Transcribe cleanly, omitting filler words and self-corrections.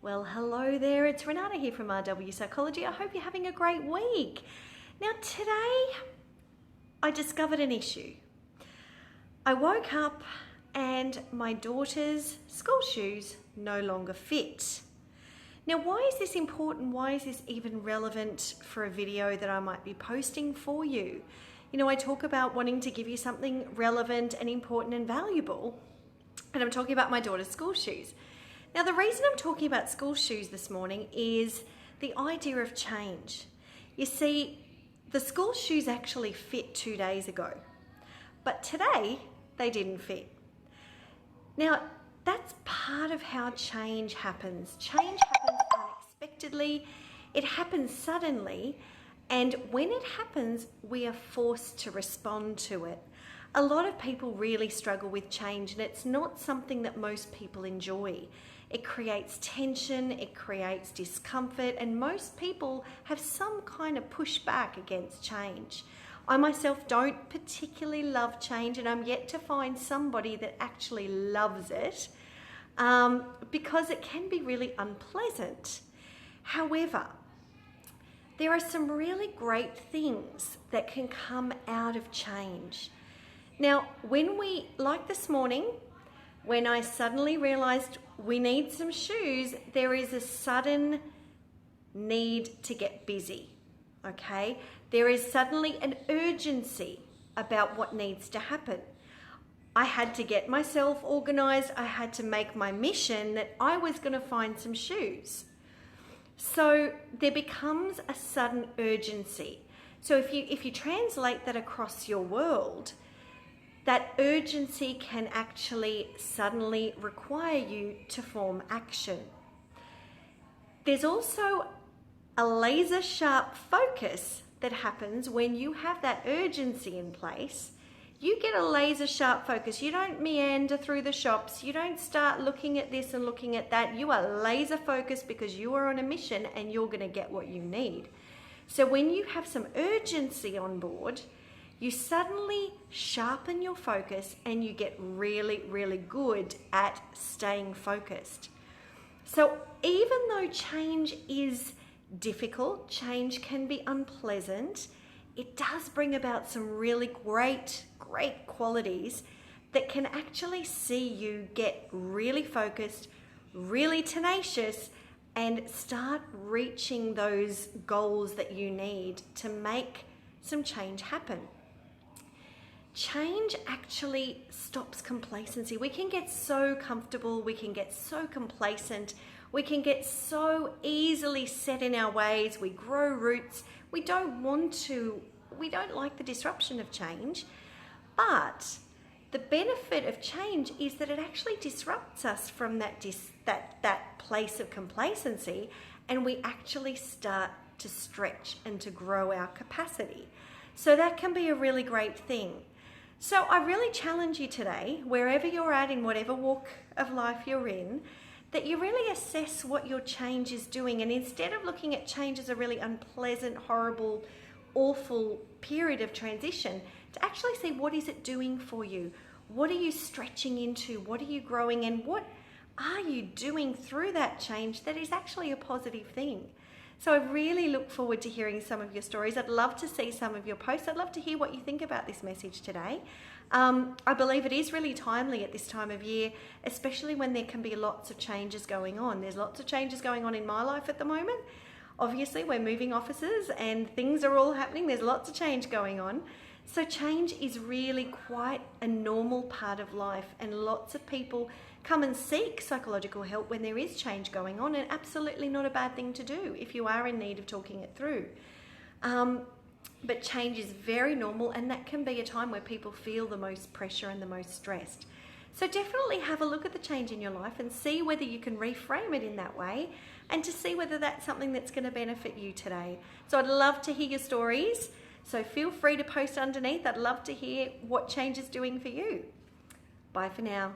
Well, hello there. It's Renata here from RW Psychology. I hope you're having a great week. Now, today I discovered an issue. I woke up and my daughter's school shoes no longer fit. Now, why is this important? Why is this even relevant for a video that I might be posting for you? You know, I talk about wanting to give you something relevant and important and valuable, and I'm talking about my daughter's school shoes. Now, the reason I'm talking about school shoes this morning is the idea of change. You see, the school shoes actually fit 2 days ago, but today they didn't fit. Now, that's part of how change happens. Change happens unexpectedly, it happens suddenly, and when it happens, we are forced to respond to it. A lot of people really struggle with change, and it's not something that most people enjoy. It creates tension, it creates discomfort, and most people have some kind of pushback against change. I myself don't particularly love change, and I'm yet to find somebody that actually loves it because it can be really unpleasant. However, there are some really great things that can come out of change. Now, like this morning, when I suddenly realized we need some shoes, there is a sudden need to get busy, okay? There is suddenly an urgency about what needs to happen. I had to get myself organized. I had to make my mission that I was going to find some shoes. So there becomes a sudden urgency. So if you translate that across your world, that urgency can actually suddenly require you to form action. There's also a laser sharp focus that happens when you have that urgency in place. You get a laser sharp focus. You don't meander through the shops. You don't start looking at this and looking at that. You are laser focused because you are on a mission and you're going to get what you need. So when you have some urgency on board, you suddenly sharpen your focus and you get really, really good at staying focused. So even though change is difficult, change can be unpleasant, it does bring about some really great qualities that can actually see you get really focused, really tenacious, and start reaching those goals that you need to make some change happen. Change actually stops complacency. We can get so comfortable, we can get so complacent, we can get so easily set in our ways, we grow roots, we don't like the disruption of change, but the benefit of change is that it actually disrupts us from that place of complacency, and we actually start to stretch and to grow our capacity. So that can be a really great thing. So I really challenge you today, wherever you're at in whatever walk of life you're in, that you really assess what your change is doing, and instead of looking at change as a really unpleasant, horrible, awful period of transition, to actually see what is it doing for you. What are you stretching into? What are you growing? And what are you doing through that change that is actually a positive thing? So I really look forward to hearing some of your stories. I'd love to see some of your posts. I'd love to hear what you think about this message today. I believe it is really timely at this time of year, especially when there can be lots of changes going on. There's lots of changes going on in my life at the moment. Obviously, we're moving offices and things are all happening. There's lots of change going on. So change is really quite a normal part of life, and lots of people come and seek psychological help when there is change going on, and absolutely not a bad thing to do if you are in need of talking it through. But change is very normal, and that can be a time where people feel the most pressure and the most stressed. So definitely have a look at the change in your life and see whether you can reframe it in that way, and to see whether that's something that's going to benefit you today. So I'd love to hear your stories. So feel free to post underneath. I'd love to hear what change is doing for you. Bye for now.